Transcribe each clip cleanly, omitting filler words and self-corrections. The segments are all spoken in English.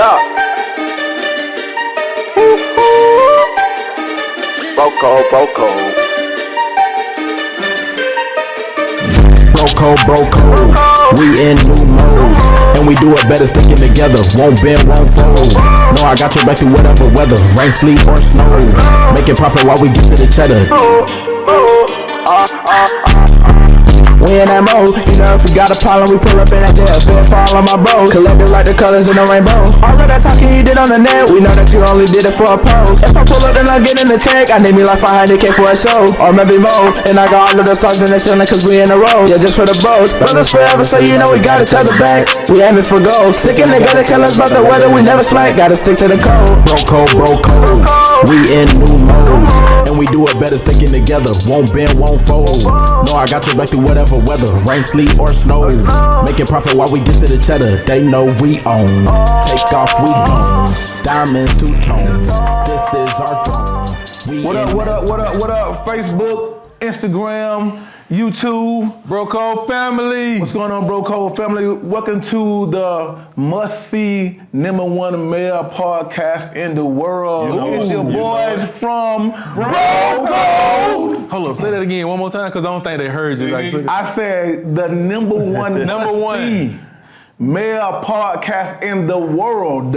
Yeah. Bro code. Bro code, we in new modes, and we do it better sticking together. Won't bend, won't fold. No, I got your back through whatever weather, rain, sleet, or snow. Making profit while we get to the cheddar. We in that mode, you know if we got a problem, we pull up in that jail. Feel fall on my bros, collected like the colors in the rainbow. All of that talking you did on the net, we know that you only did it for a pose. If I pull up then I get in the tank, I need me like 500K for a show, or maybe more. And I got all of the stars in the ceiling cause we in a row. Yeah, just for the bros, brothers forever, so you know we got each other back. We aiming for gold, sticking together, tell us about the weather, we never slack. Gotta stick to the code. Bro code, we in new modes, and we do it better sticking together. Won't bend, won't fold. No, I got your back through whatever weather, rain, sleet, or snow. Making profit while we get to the cheddar. They know we own. Take off, we gone. Diamonds two-tone. This is our throne. What up, Facebook, Instagram, YouTube, Bro Code family. What's going on, Bro Code family? Welcome to the must-see #1 male podcast in the world. It's your boys from Bro Code. Hold up, say that again one more time because I don't think they heard you. I said the #1 must-see male podcast in the world.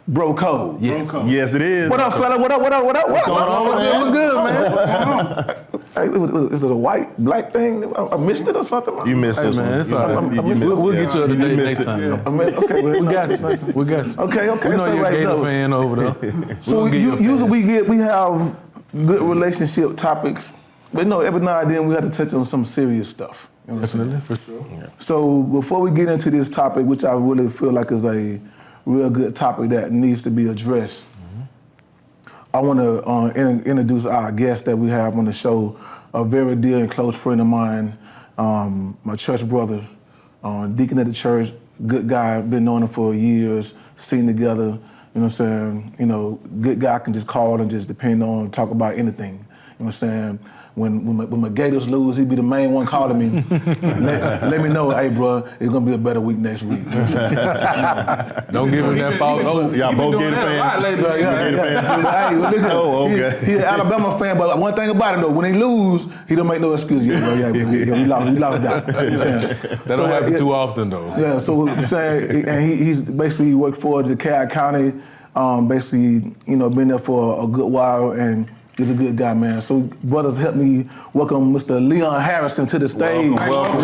Bro Code. Yes. Bro Code. Yes, it is. What up, fella? What up? What's going on, man? What's good, man? What's going on? Hey, is it a white, black thing? I missed it or something? You missed this man, one. it's all right. We'll get you another day next time. Okay, We got you. We got you. Okay. We know you're a Gator fan over there. So usually we have good relationship topics, but every now and then we have to touch on some serious stuff. Definitely, for sure. Yeah. So before we get into this topic, which I really feel like is a real good topic that needs to be addressed, I want to introduce our guest that we have on the show, a very dear and close friend of mine, my church brother, deacon at the church, good guy, been knowing him for years, seen together, you know what I'm saying, good guy I can just call and just depend on, talk about anything, you know what I'm saying. When my Gators lose, he'd be the main one calling me. let me know, hey, bro, it's gonna be a better week next week. You know what I'm Don't give him that false hope. Y'all both Gator fans. Oh, okay. He's an Alabama fan, but one thing about it though, when he lose, he don't make no excuses. We lost that. That don't happen too often though. Yeah, so I'm saying, and he's basically worked for DeKalb County, basically, been there for a good while, and he's a good guy, man. So brothers, help me welcome Mr. Leon Harrison to the stage. Welcome.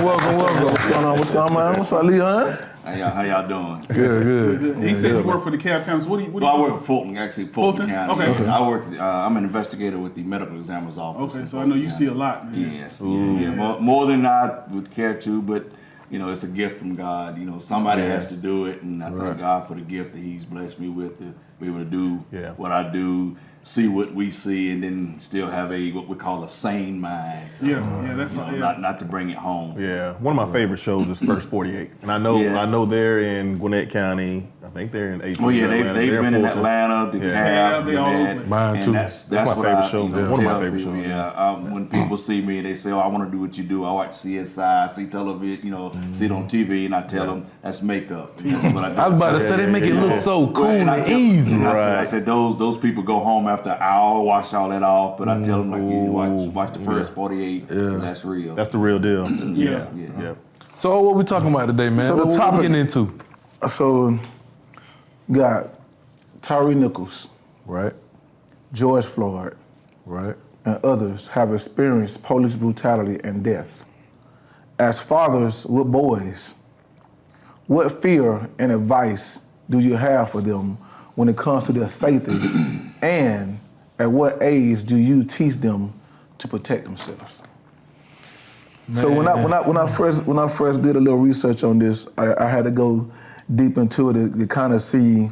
What's going on? What's up, Leon? How y'all doing? Good. He said you work for the DeKalb County. What do you I work for Fulton, actually, Fulton County. Okay. I work. I'm an investigator with the medical examiner's office. Okay, so I know you see a lot, man. Yes, more than I would care to, but it's a gift from God. Somebody has to do it, and I thank God for the gift that He's blessed me with to be able to do what I do. See what we see, and then still have what we call a sane mind. That's not to bring it home. Yeah, one of my favorite shows is First 48, and I know they're in Gwinnett County. I think they're in 18. Oh yeah, they've been in Atlanta, DeKalb, Gwinnett. Mine too. That's my what favorite show. One of my favorite shows. Yeah, when people see me, they say, "Oh, I want to do what you do. I watch CSI, see television, see it on TV," and I tell them that's makeup. And that's what I do. I was about to say they make it look so cool and easy. I said those people go home after an hour, wash all that off, but I tell them you watch the first 48. That's real. That's the real deal. Yeah. So what we talking about today, man? So the what topic- we getting into? So, got Tyree Nichols, Right. George Floyd, Right. and others have experienced police brutality and death. As fathers with boys, what fear and advice do you have for them when it comes to their safety, and at what age do you teach them to protect themselves? Man. So when I first did a little research on this, I had to go deep into it to kind of see,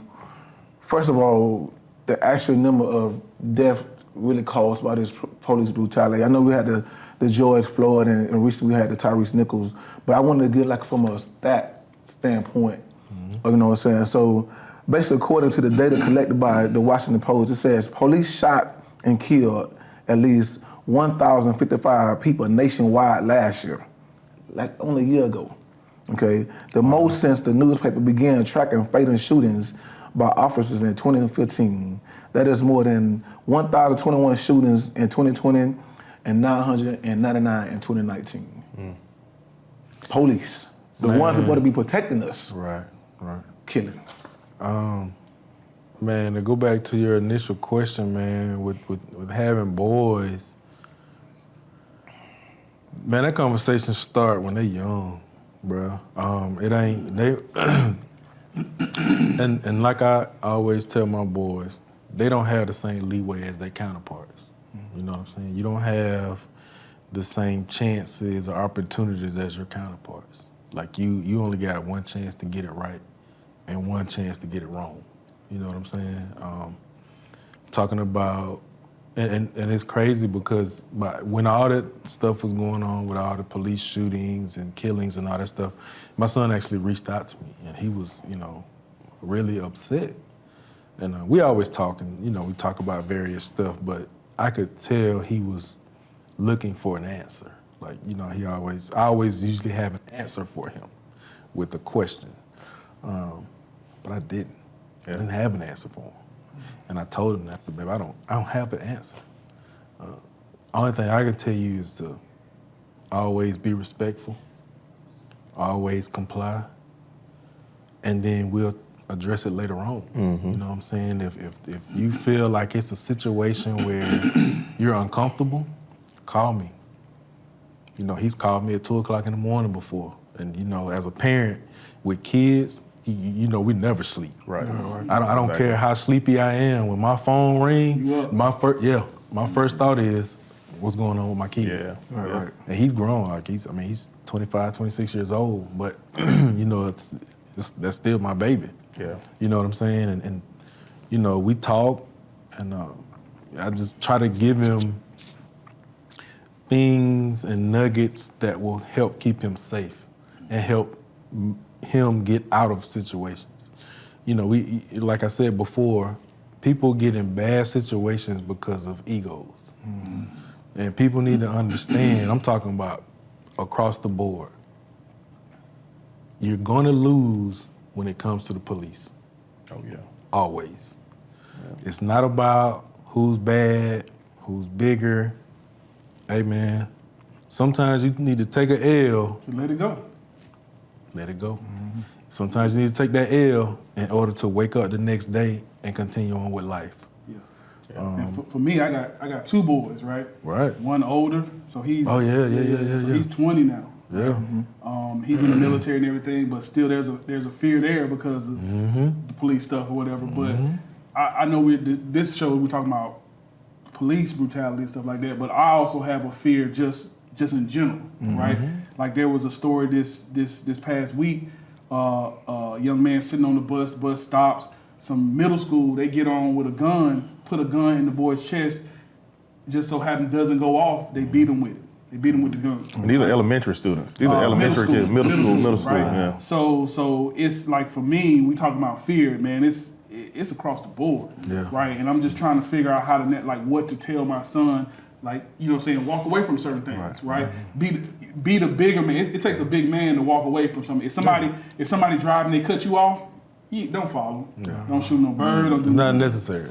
first of all, the actual number of deaths really caused by this police brutality. I know we had the George Floyd and recently we had the Tyree Nichols, but I wanted to get like from a stat standpoint, you know what I'm saying? So basically according to the data collected by the Washington Post, it says police shot and killed at least 1,055 people nationwide last year, like only a year ago. Okay, the most since the newspaper began tracking fatal shootings by officers in 2015. That is more than 1,021 shootings in 2020 and 999 in 2019. Police, the ones that want to be protecting us, Right. killing. Man, to go back to your initial question, man, with having boys, man, that conversation start when they young, bro. It ain't they, and like I always tell my boys, they don't have the same leeway as their counterparts. You know what I'm saying? You don't have the same chances or opportunities as your counterparts. Like you only got one chance to get it right and one chance to get it wrong. You know what I'm saying? Talking about, and it's crazy because when all that stuff was going on with all the police shootings and killings and all that stuff, my son actually reached out to me and he was, really upset. And we always talking, we talk about various stuff, but I could tell he was looking for an answer. Like, I always usually have an answer for him with a question. But I didn't. I didn't have an answer for him. And I told him, I said, babe, I don't have an answer. Only thing I can tell you is to always be respectful, always comply, and then we'll address it later on. You know what I'm saying? If you feel like it's a situation where you're uncomfortable, call me. He's called me at 2 o'clock in the morning before. And, as a parent with kids, we never sleep. Right. I don't care how sleepy I am. When my phone rings, my first thought is, what's going on with my kid? Yeah. Right. And he's grown. Like he's 25, 26 years old. But that's still my baby. Yeah. You know what I'm saying? And we talk, and I just try to give him things and nuggets that will help keep him safe and help him get out of situations. We, like I said before, people get in bad situations because of egos. And people need to understand, I'm talking about across the board. You're gonna lose when it comes to the police. Oh, yeah. Always. Yeah. It's not about who's bad, who's bigger. Hey, man, sometimes you need to take an L. So let it go. Let it go. Sometimes you need to take that L in order to wake up the next day and continue on with life. And for me, I got 2 boys, right? Right. One older, so he's So he's 20 now. Yeah. He's in the military and everything, but still there's a fear there because of the police stuff or whatever. But I know this show we're talking about police brutality and stuff like that, but I also have a fear just in general, right? Like there was a story this past week, a young man sitting on the bus stops, some middle school, they get on with a gun, put a gun in the boy's chest, just so happen doesn't go off, they beat him with it. They beat him with the gun. And these are elementary students. These are elementary kids, middle school, right? Yeah. So it's like for me, we talk about fear, man. It's across the board, right? And I'm just trying to figure out how to what to tell my son, walk away from certain things, right? Be the bigger man. It takes a big man to walk away from something. If somebody driving, they cut you off, don't follow. Don't shoot no bird. Don't do Not necessary.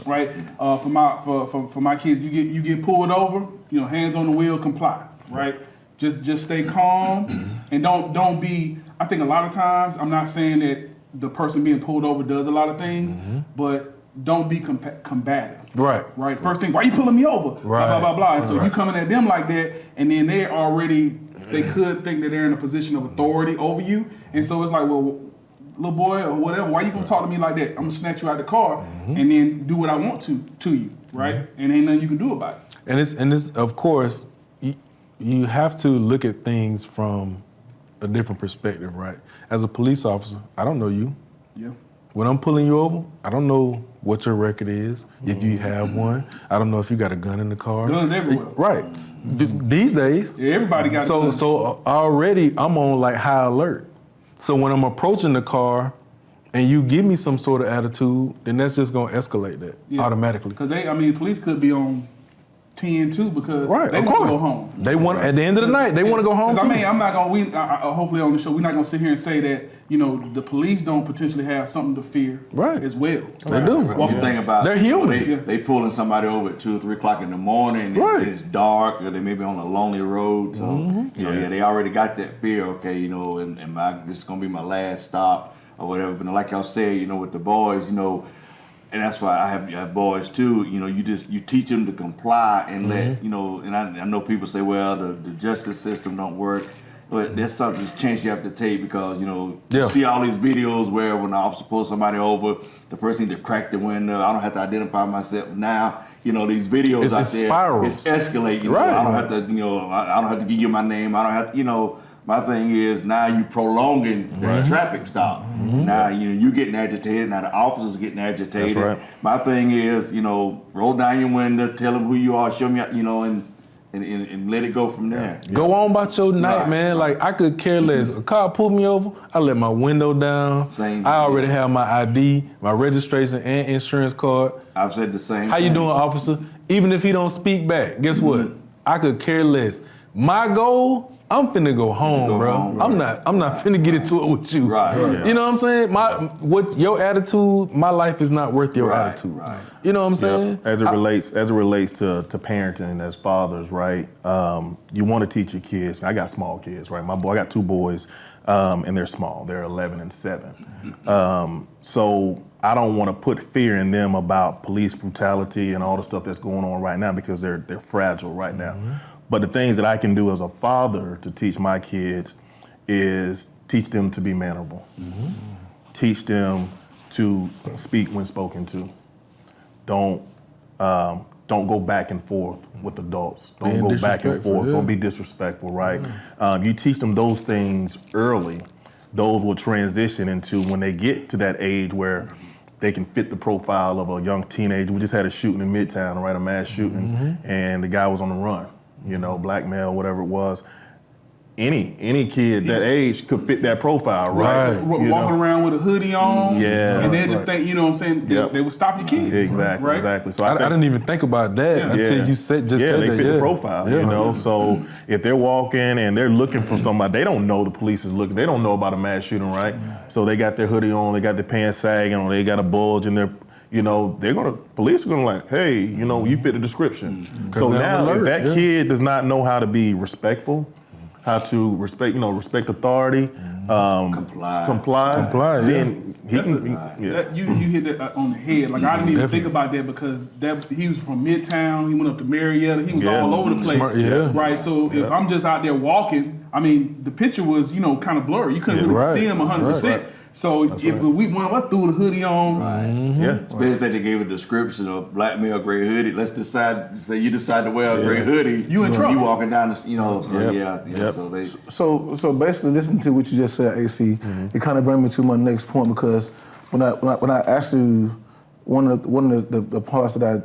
right? For my kids, you get pulled over, hands on the wheel, comply, right? Just stay calm and don't be. I think a lot of times, I'm not saying that the person being pulled over does a lot of things, but don't be combative. Right. First thing, why you pulling me over? Right. Blah blah blah. And so you coming at them like that, and then they could think that they're in a position of authority over you, and so it's like, well, little boy or whatever, why you gonna talk to me like that? I'm gonna snatch you out the car and then do what I want to you, right? And ain't nothing you can do about it. And it's of course, you have to look at things from a different perspective, right? As a police officer, I don't know you. Yeah. When I'm pulling you over, I don't know what your record is, if you have one. I don't know if you got a gun in the car. Guns everywhere. Right. These days. Yeah, everybody got a gun. So already I'm on high alert. So when I'm approaching the car and you give me some sort of attitude, then that's just gonna escalate that automatically. Because police could be on 10 too because Right, they of want to course. go home. They want at the end of the night, they want to go home. I Too. mean, I'm not gonna. Hopefully on the show, we're not gonna sit here and say that the police don't potentially have something to fear, Right. as well. They do. You think about They're human. They pulling somebody over at 2 or 3 o'clock in the morning. Right. And it's dark, or they may be on a lonely road. So they already got that fear. Okay, and this is gonna be my last stop or whatever. But like y'all said, with the boys, and that's why I have boys too. You teach them to comply and let And I know people say, well, the justice system don't work. But there's something, chance you have to take because, you see all these videos where when the officer pulls somebody over, the person need to crack the window. I don't have to identify myself. Now, these videos It's out there, spirals. it's escalating. Right. I don't have to, I don't have to give you my name. I don't have to, my thing is now you prolonging the traffic stop. Now, you getting agitated. Now the officer's getting agitated. That's right. My thing is, roll down your window, tell them who you are, show me, and let it go from there. Go on about your night, Right. man. Like I could care less. A car pulled me over, I let my window down. Same I thing. already have my ID, my registration and insurance card. I've said the same How thing. you doing, officer? Even if he don't speak back, guess what? I could care less. My goal, I'm finna go home, go bro. home, I'm right. not finna get into it with you. Right. Yeah. You know what I'm saying? What your attitude, my life is not worth your Right, attitude. right. You know what I'm saying? As it relates to parenting as fathers, right? You want to teach your kids. I got small kids, right? I got 2 boys, and they're small. They're 11 and 7. So I don't want to put fear in them about police brutality and all the stuff that's going on right now because they're fragile right now. But the things that I can do as a father to teach my kids is teach them to be mannerable. Teach them to speak when spoken to. Don't go back and forth with adults. Don't Being go back and disrespectful, forth. yeah. Don't be disrespectful, right? You teach them those things early. Those will transition into when they get to that age where they can fit the profile of a young teenager. We just had a shooting in Midtown, right? A mass shooting, and the guy was on the run. Black male, whatever it was. Any kid that age could fit that profile, right? Walking around with a hoodie on, Yeah. and they just think, what I'm saying, they would stop your kid. Exactly, right? exactly. So I didn't even think about that until you said they that. fit the profile, So if they're walking and they're looking for somebody, they don't know the police is looking. They don't know about a mass shooting, right? So they got their hoodie on, they got their pants sagging, or they got a bulge in their, police are gonna like, hey, you fit the description. So now if that kid does not know how to be respectful, how to respect authority, comply, then he can. You hit that on the head. Like I didn't even think about that because he was from Midtown. He went up to Marietta. He was all over the place. Right. So if I'm just out there walking, the picture was kind of blurry. You couldn't really see him 100%. So if we went threw the hoodie on, Especially if they gave a description of black male gray hoodie. Let's say you decide to wear a gray hoodie. You in trouble. You walking down the, So basically, listening to what you just said, AC, it kind of brings me to my next point because when I asked you one of the parts that I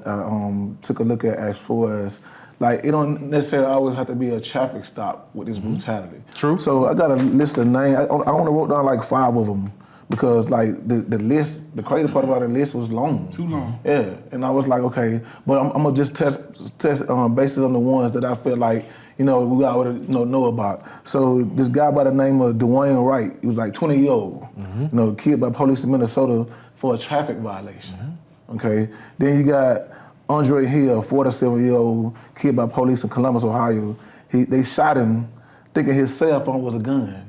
took a look at as far as like it don't necessarily always have to be a traffic stop with this brutality. True. So I got a list of names. I only wrote down like 5 of them because like the list, the crazy part about the list was long. Too long. Yeah, and I was like, okay, but I'm gonna just test based on the ones that I feel like we already know about. So this guy by the name of Dwayne Wright, he was like 20-year-old, killed by police in Minnesota for a traffic violation. Okay, then you got Andre Hill, 47-year-old, killed by police in Columbus, Ohio. They shot him thinking his cell phone was a gun.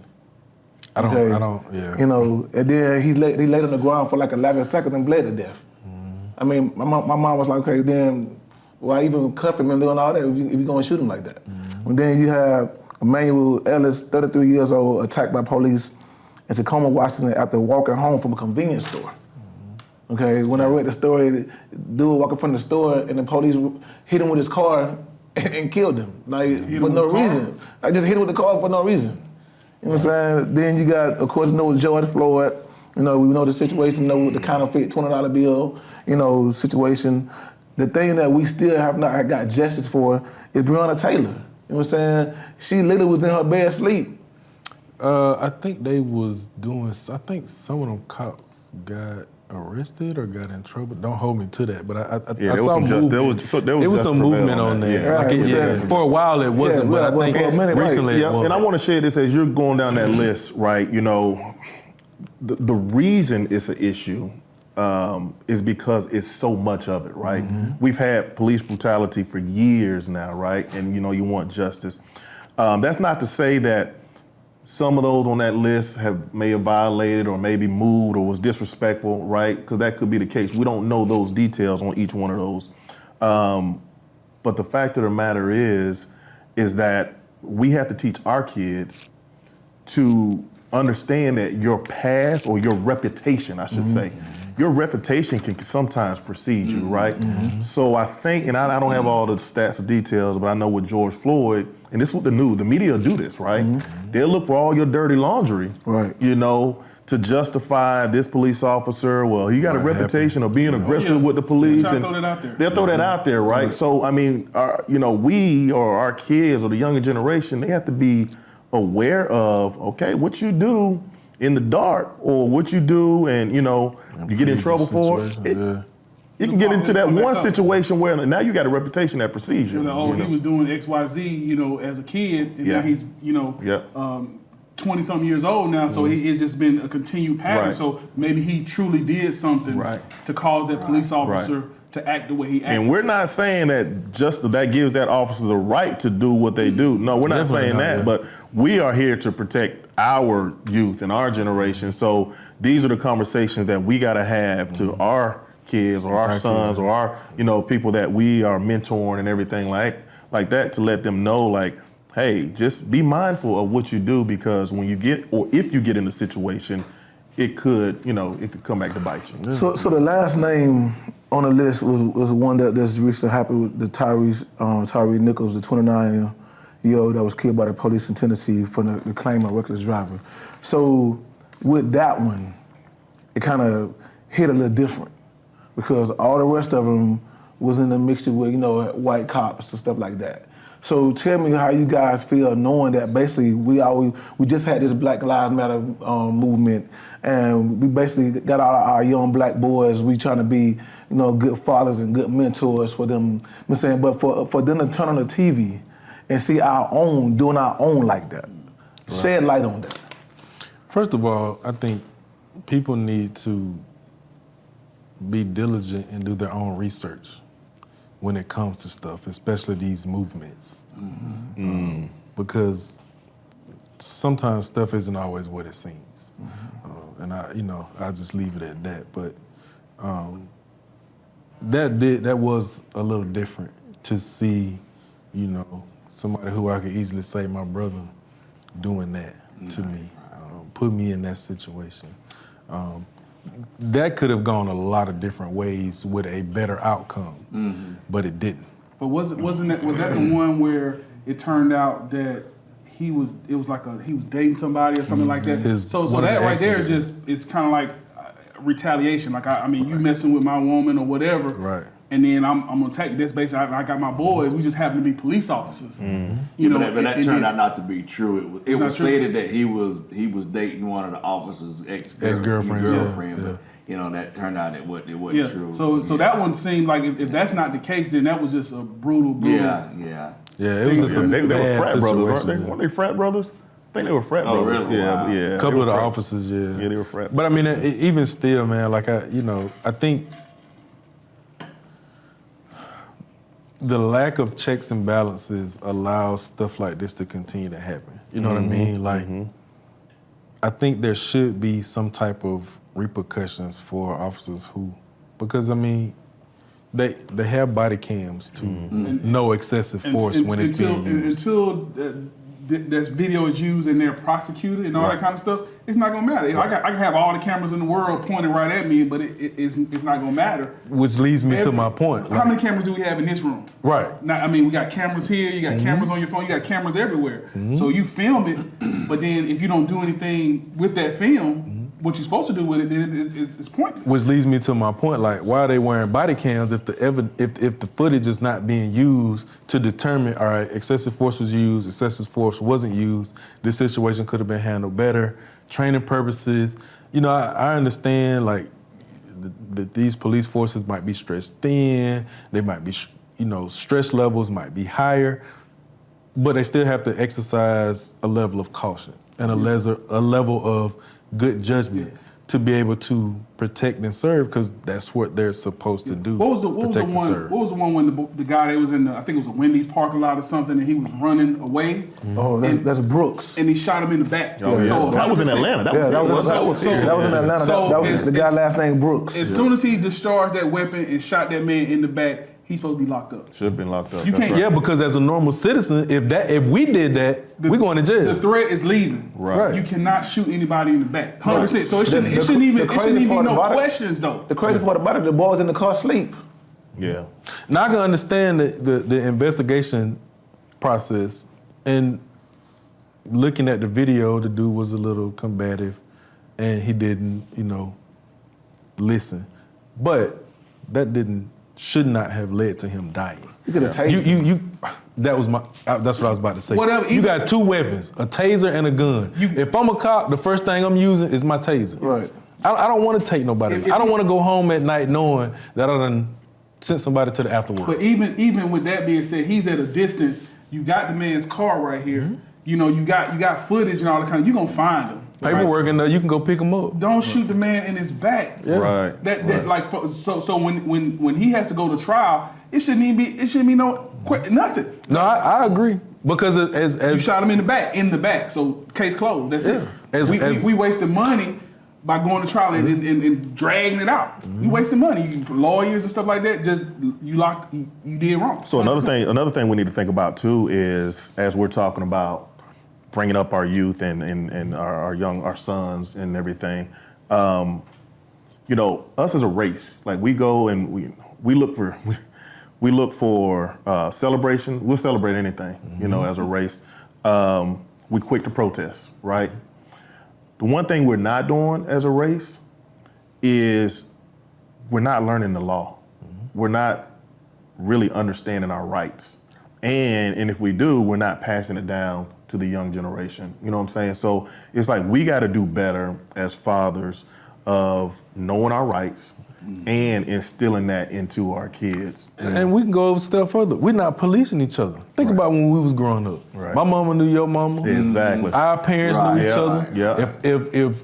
I don't. And then he laid on the ground for like 11 seconds and bled to death. My mom was like, okay, then why even cuff him and doing all that if you're going to shoot him like that? And then you have Emmanuel Ellis, 33 years old, attacked by police in Tacoma, Washington after walking home from a convenience store. Okay, when I read the story, dude walking from the store and the police hit him with his car and killed him. Like, for no reason. I just hit him with the car for no reason. You know what I'm saying? Then you got, of course, George Floyd. We know the situation, with the counterfeit $20 bill, situation. The thing that we still have not got justice for is Breonna Taylor. You know what I'm saying? She literally was in her bed asleep. I think they was doing. I think some of them cops got arrested or got in trouble. Don't hold me to that, but I there saw was movement. there was some movement on that. Yeah, Like for a while it wasn't, but I think for a minute, recently it was. And I want to share this as you're going down that list, right? You know, the reason it's an issue is because it's so much of it, right? We've had police brutality for years now, right? And you know, you want justice. That's not to say that some of those on that list may have violated or maybe moved or was disrespectful, right? Because that could be the case. We don't know those details on each one of those. But the fact of the matter is that we have to teach our kids to understand that your past or your reputation, I should say, your reputation can sometimes precede you, right? So I think, and I don't have all the stats or details, but I know with George Floyd, and this is what the media do this, right? They'll look for all your dirty laundry, right? You know, to justify this police officer. Well, he got a reputation of being aggressive with the police, and they'll throw that out there, right? So I mean, you know, we or our kids or the younger generation, they have to be aware of, okay, what you do in the dark or what you do, and you know, you get in trouble for it. You can get into that one situation where now you got a reputation that precedes you. He was doing X, Y, Z, you know, as a kid, and now he's, you know, 20-something years old now, so it's just been a continued pattern. So maybe he truly did something to cause that police officer to act the way he acted. And we're not saying that just that gives that officer the right to do what they do. No, we're not saying that, but we are here to protect our youth and our generation. So these are the conversations that we got to have to our kids or our sons or our, you know, people that we are mentoring and everything like that, to let them know, like, hey, just be mindful of what you do, because when you get, or if you get in a situation, it could, you know, it could come back to bite you. So the last name on the list was one that's recently happened with the Tyree Nichols, the 29-year-old that was killed by the police in Tennessee for the claim of reckless driving. So with that one, it kind of hit a little different, because all the rest of them was in the mixture with, you know, white cops and stuff like that. So tell me how you guys feel knowing that basically we just had this Black Lives Matter movement, and we basically got all our young black boys. We trying to be, you know, good fathers and good mentors for them. I'm saying, but for them to turn on the TV and see our own doing our own like that, shed light on that. First of all, I think people need to be diligent and do their own research when it comes to stuff, especially these movements. Because sometimes stuff isn't always what it seems. And I just leave it at that. But that was a little different to see, you know, somebody who I could easily say my brother doing that to me, put me in that situation. That could have gone a lot of different ways with a better outcome, but it didn't. But was that the one where it turned out that he was dating somebody or something like that? So that right there is it's kind of like retaliation. Like I mean, you messing with my woman or whatever, right? And then I'm gonna take this. Basically, I got my boys. We just happen to be police officers. You know, but that turned out not to be true. It was stated that he was dating one of the officers' ex-girlfriend, but you know, that turned out it wasn't true. So that one seemed like if that's not the case, then that was just a brutal. Yeah, it was just a they were frat brothers, weren't they? situation. Weren't they frat brothers? I think they were frat brothers. Really? Wow. Yeah. A couple of the officers, Yeah, they were frat. But I mean, even still, man, like I think the lack of checks and balances allows stuff like this to continue to happen. You know what I mean? Like, I think there should be some type of repercussions for officers because I mean, they have body cams to know excessive force when it's being used. Until that video is used and they're prosecuted and all that kind of stuff, it's not gonna matter. I can have all the cameras in the world pointed right at me, but it's not gonna matter. Which leads me to my point. How many cameras do we have in this room? Right. Now, I mean, we got cameras here, you got cameras on your phone, you got cameras everywhere. So you film it, but then if you don't do anything with that film, what you're supposed to do with it, then it's pointless. Which leads me to my point, like, why are they wearing body cams if the footage is not being used to determine, all right, excessive force was used, excessive force wasn't used, this situation could have been handled better, training purposes. You know, I understand, like, that these police forces might be stressed thin. They might be, stress levels might be higher, but they still have to exercise a level of caution and a level of good judgment to be able to protect and serve, because that's what they're supposed to do. What was the one when the guy that was in I think it was a Wendy's parking lot or something, and he was running away? Oh, that's Brooks. And he shot him in the back. Oh, yeah. So that was in Atlanta. That was in Atlanta. That was the guy last name Brooks. As soon as he discharged that weapon and shot that man in the back, he's supposed to be locked up. Should have been locked up. You can't. Right. Yeah, because as a normal citizen, if we did that, we're going to jail. The threat is leaving. Right. You cannot shoot anybody in the back. 100%. So it shouldn't even be no questions though. The crazy part about it, the boys in the car sleep. Yeah. Now I can understand the investigation process, and looking at the video, the dude was a little combative, and he didn't, listen. But that should not have led to him dying. You could have tased him. That's what I was about to say. Whatever, you got two weapons, a taser and a gun. If I'm a cop, the first thing I'm using is my taser. Right. I don't want to take nobody. I don't want to go home at night knowing that I done sent somebody to the afterworld. But even with that being said, he's at a distance. You got the man's car right here. Mm-hmm. You got footage and all that kind of. You gonna find him. Paperwork in there, you can go pick him up. Don't shoot the man in his back. Yeah. Right. So when he has to go to trial, it shouldn't be nothing. No, I agree, because as you shot him in the back. So case closed. That's it. We wasted money by going to trial and dragging it out. Mm-hmm. You wasting money. Lawyers and stuff like that. Just you did wrong. So another thing we need to think about too is, as we're talking about bringing up our youth and our sons and everything, us as a race, like we go and we look for celebration. We'll celebrate anything, mm-hmm. As a race. We quick to protest, right? The one thing we're not doing as a race is we're not learning the law. Mm-hmm. We're not really understanding our rights. And if we do, we're not passing it down to the young generation. You know what I'm saying? So it's like we got to do better as fathers of knowing our rights and instilling that into our kids. And we can go a step further. We're not policing each other. Think about when we was growing up. Right. My mama knew your mama. Exactly. Our parents knew each other. Yeah. If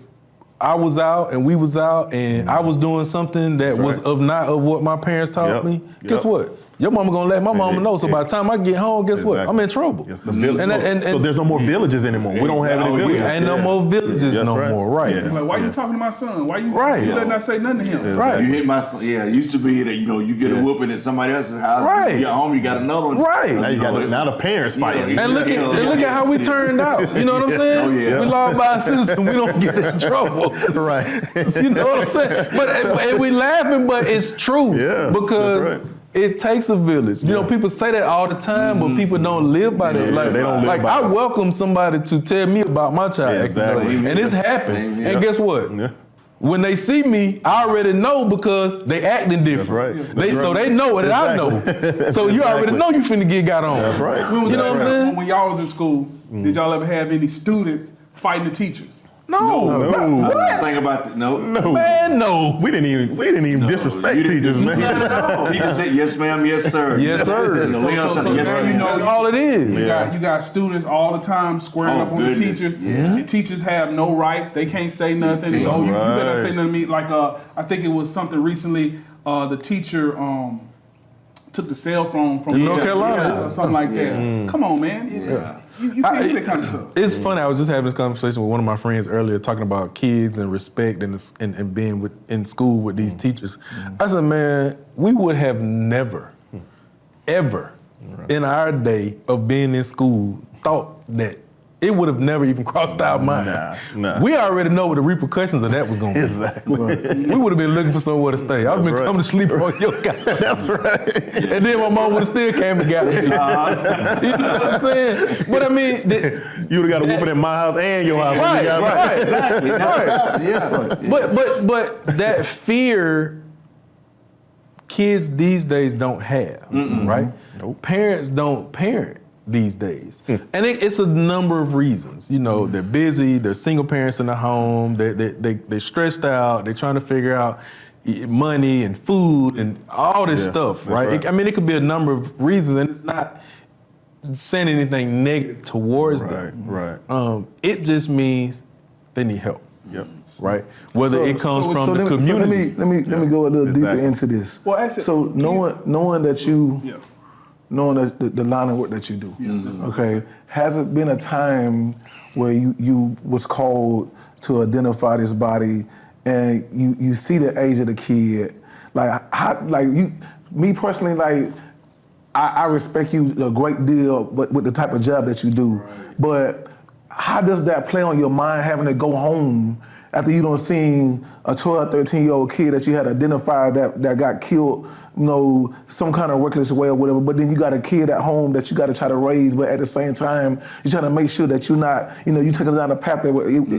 I was out and we was out and I was doing something that was not of what my parents taught me, guess what? Your mama gonna let my mama know. So by the time I get home, guess what? I'm in trouble. Yes, the village. So there's no more villages anymore. We don't have any villages. Ain't no more villages more. Right. Yeah. Like, why you talking to my son? Why you let not say nothing to him? Exactly. Right. You hit my son. Yeah, it used to be that you get a whooping at somebody else's house. Right. You get home, you got another one. Right. Now the parents fighting. And look at how we turned out. You know what I'm saying? Oh, yeah. We law abiding citizens. We don't get in trouble. Right. You know what I'm saying? But and we laughing, but it's true. Yeah. Because it takes a village. You know, people say that all the time, but people don't live by that. They don't live by I that. welcome somebody to tell me about my child. Exactly. And it's happened. Same, And guess what? Yeah. When they see me, I already know because they acting different. That's right. So they know what I know. So you already know you finna get got on. That's right. When was You know that what I'm saying? When y'all was in school, did y'all ever have any students fighting the teachers? No. Think about that. No. Man, no. We didn't even disrespect teachers, man. Teacher said, yes, ma'am, yes, sir. Yes, sir. Leon said, yes, ma'am. That's all it is. You got students all the time squaring up on the teachers. Yeah. The teachers have no rights. They can't say nothing. So you better say nothing to me. Like I think it was something recently. The teacher took the cell phone from North Carolina or something like that. Come on, man. You can't do that kind of stuff. It's funny. I was just having this conversation with one of my friends earlier, talking about kids and respect and being in school with these teachers. I said, man, we would have never, ever, in our day of being in school, thought that. It would have never even crossed our mind. Nah. We already know what the repercussions of that was going to be. Exactly. We would have been looking for somewhere to stay. I've been coming to sleep on your couch. That's right. And then my mom would have still came and got me. You know what I'm saying? But I mean, you would have got a whooping at my house and your house. Right. Exactly. Yeah. But that fear, kids these days don't have, right? Nope. Parents don't parent these days. And it's a number of reasons. You know, they're busy, they're single parents in the home, they're stressed out, they're trying to figure out, money and food and all this stuff, right? I mean, it could be a number of reasons, and it's not saying anything negative towards them. Right. It just means they need help. Yep. Right. Whether it comes from the community. So let me go a little deeper into this. Well, actually, so knowing that you, knowing that the line of work that you do, okay, has it been a time where you was called to identify this body, and you see the age of the kid, me personally, like I respect you a great deal, but with the type of job that you do, but how does that play on your mind having to go home after you don't seen a 12, 13-year-old kid that you had identified that got killed, some kind of reckless way or whatever, but then you got a kid at home that you got to try to raise, but at the same time, you're trying to make sure that you're not, you take it down a path that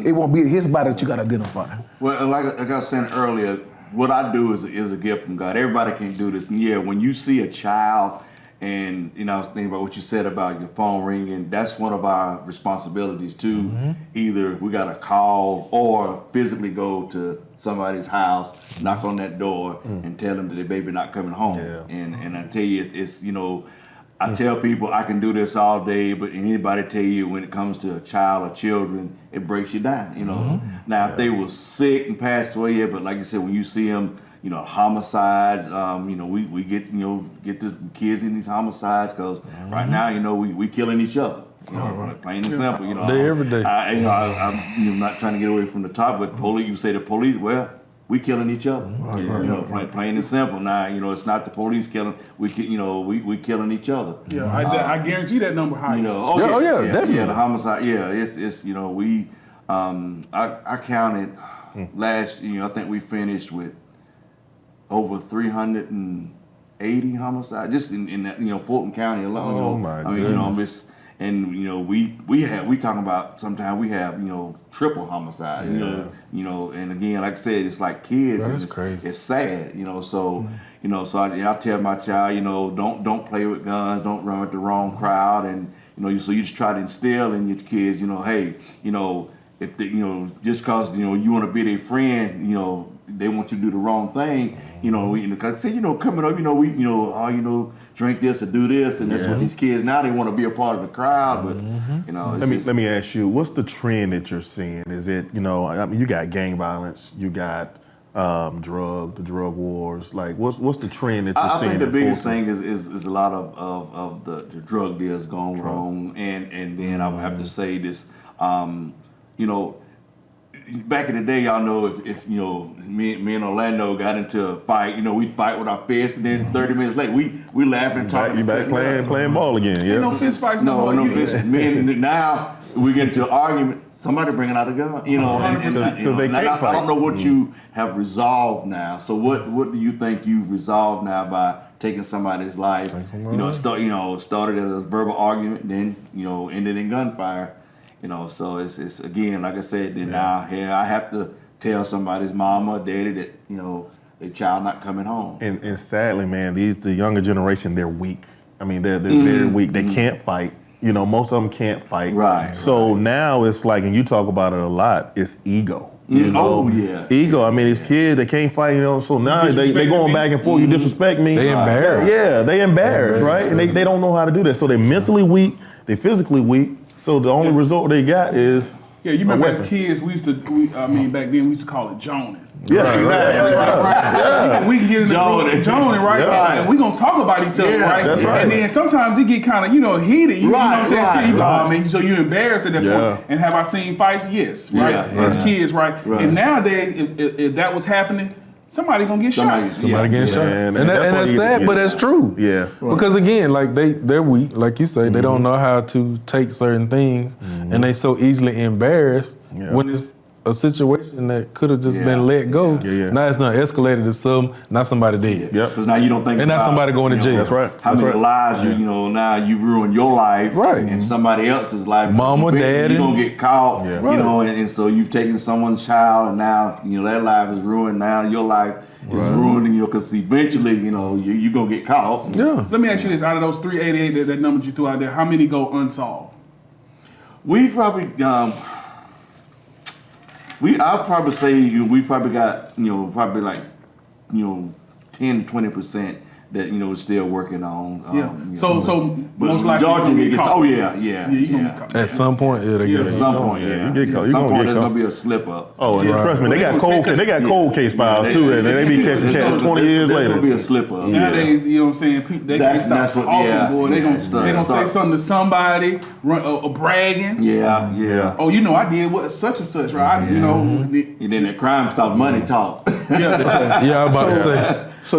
it won't be his body that you got to identify. Well, like I was saying earlier, what I do is a gift from God. Everybody can do this. And yeah, when you see a child, and I was thinking about what you said about your phone ringing. That's one of our responsibilities too. Either we got to call or physically go to somebody's house, knock on that door, and tell them that their baby not coming home. And I tell you, it's I tell people I can do this all day, but anybody tell you when it comes to a child or children, it breaks you down. Now if they were sick and passed away, but like you said, when you see them. Homicides. We get the kids in these homicides because right now, we killing each other. Plain and simple. Day every day. I'm not trying to get away from the top, but police. You say the police. Well, we killing each other. Plain and simple. Now, it's not the police killing. We killing each other. Yeah, I guarantee that number high. Definitely. Yeah, the homicide. Yeah, it's we. I counted last. I think we finished with over 380 homicides just in that Fulton County alone. Oh my goodness. We talking about sometimes we have triple homicides. And again, like I said, it's like kids. That's crazy. It's sad. So I tell my child, don't play with guns, don't run with the wrong crowd, and so you just try to instill in your kids, hey, if they, just cause you want to be their friend, they want you to do the wrong thing, cause say, coming up, we, drink this or do this, and that's what these kids now, they want to be a part of the crowd, but let me ask you, what's the trend that you're seeing? Is it, you got gang violence, you got the drug wars, like what's the trend that you're seeing? I think the biggest thing is a lot of the drug deals going wrong, and then I would have to say this, back in the day, y'all know if me and Orlando got into a fight, we'd fight with our fists, and then 30 minutes later, we laughing and talking. You back playing ball again, yeah? No fist fights. No fist. Now we get into an argument. Somebody bringing out a gun, because they can't fight. I don't know what you have resolved now. So what do you think you've resolved now by taking somebody's life? Started as a verbal argument, then ended in gunfire. So it's again, like I said, then now I have to tell somebody's mama, daddy that, their child not coming home. And sadly, man, the younger generation, they're weak. I mean, they're very weak. They can't fight. Most of them can't fight. Right. So now it's like, and you talk about it a lot, it's ego. Ego. I mean, it's kids that can't fight, so now they going back and forth. You disrespect me. They embarrassed. Yeah, they embarrassed, right? And they don't know how to do that. So they're mentally weak, they physically weak. So the only result they got is you remember as kids, back then we used to call it joning. Yeah, exactly. Right. We can get into joning, right? Yeah. And we gonna talk about each other, right? That's right. And then sometimes it get kind of, heated. You know what I'm saying? So you embarrassed at that point. And have I seen fights? Yes, right? As kids, right? And nowadays, if that was happening, somebody gonna get shot. Somebody getting shot. And that's sad, but that's true. Yeah. Because again, like they're weak, like you say, they don't know how to take certain things, and they so easily embarrassed when it's a situation that could have just been let go. Now it's not escalated to something, not somebody dead. Because now you don't think and not somebody going to jail. That's right. How many lives now you ruined your life and somebody else's life. Mama, daddy. You're going to get caught, and so you've taken someone's child, and now, that life is ruined. Now your life is ruined, because eventually, you're going to get caught. Yeah. Let me ask you this. Out of those 388 that number you threw out there, how many go unsolved? We probably... I'll probably say we probably got, probably like 10 to 20% that is still working on. So but most likely majority you gets, At some point, At some point, At some point, there's gonna be a slip up. Oh, and trust me, they got cold case files too, and they be catching cats 20 years later. There's gonna be a slip up. Nowadays, you know what I'm saying? People, they can start talking, boy. They gonna say something to somebody, bragging. Yeah. Oh, I did what such and such, right? And then that crime stop, money talk. Yeah, I was about to say. So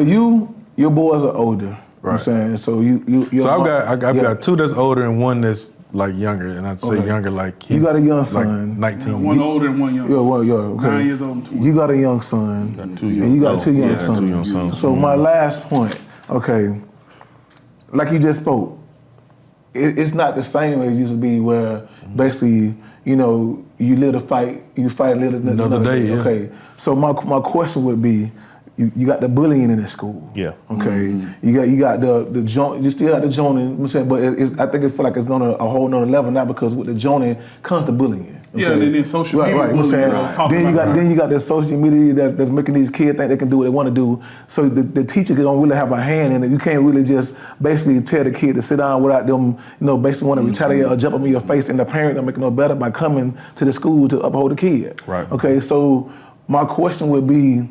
your boys are older. Right. You know what I'm saying? So I've got two that's older and one that's like younger, and I'd say younger like he's you got a young like son. 19. One older and one younger. Okay. 9 years old and 20. You got a young son. Got two young, and you got two young sons. 2 young sons. So my last point, okay, like you just spoke, it's not the same as it used to be where basically, you live a fight, you fight another day. Yeah. Okay. So my question would be, you got the bullying in the school. Yeah. Okay. You got the joint. You still got the joining. I'm saying, but I think it feel like it's on a whole nother level now because with the joining comes the bullying. Okay? Yeah, and then social media. Right. I'm saying. Then you got the social media that's making these kids think they can do what they want to do. So the teacher don't really have a hand in it. You can't really just basically tell the kid to sit down without them, basically want to retaliate or jump up in your face, and the parent don't make it no better by coming to the school to uphold the kid. Right. Okay. So my question would be,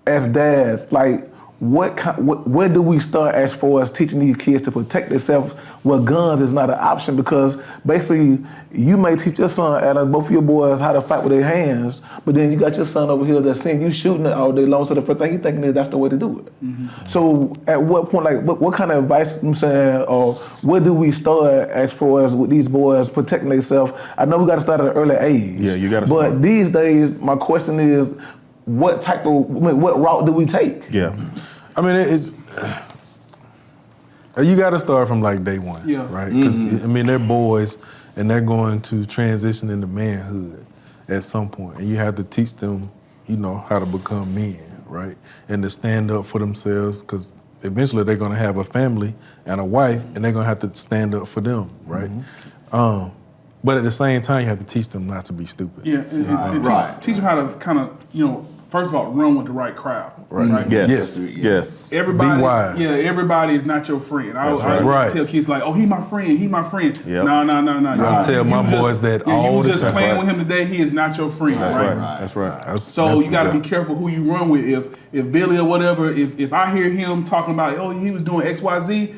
as dads, like, where do we start as far as teaching these kids to protect themselves where guns is not an option? Because basically, you may teach your son, and both of your boys, how to fight with their hands, but then you got your son over here that's seeing you shooting it all day long, so the first thing he's thinking is that's the way to do it. Mm-hmm. So at what point, like, what kind of advice, I'm saying, or where do we start as far as with these boys protecting themselves? I know we got to start at an early age. Yeah, you got to start. But these days, my question is, what route do we take? Yeah. I mean, you got to start from like day one, right? Because they're boys, and they're going to transition into manhood at some point, and you have to teach them, how to become men, right? And to stand up for themselves, because eventually they're going to have a family and a wife, and they're going to have to stand up for them, right? Mm-hmm. But at the same time, you have to teach them not to be stupid. Yeah, and teach them how to kind of, first of all, run with the right crowd. Right. Yes. Everybody, be wise. Yeah, everybody is not your friend. I tell kids like, oh, he my friend. Yep. No. I tell my boys that all the time. You just playing with him today, he is not your friend. That's right. So you got to be careful who you run with. If Billy or whatever, if I hear him talking about, oh, he was doing X, Y, Z,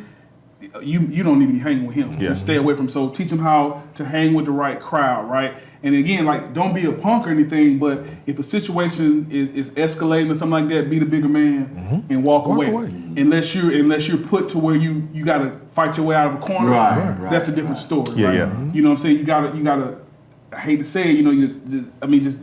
you don't need to be hanging with him. Yeah. Just stay away from him. So teach him how to hang with the right crowd, right? And again, like, don't be a punk or anything, but if a situation is escalating or something like that, be the bigger man and walk away. Unless you're put to where you got to fight your way out of a corner. Right. That's a different story. Yeah, right? yeah. You know what I'm saying? You gotta. I hate to say it.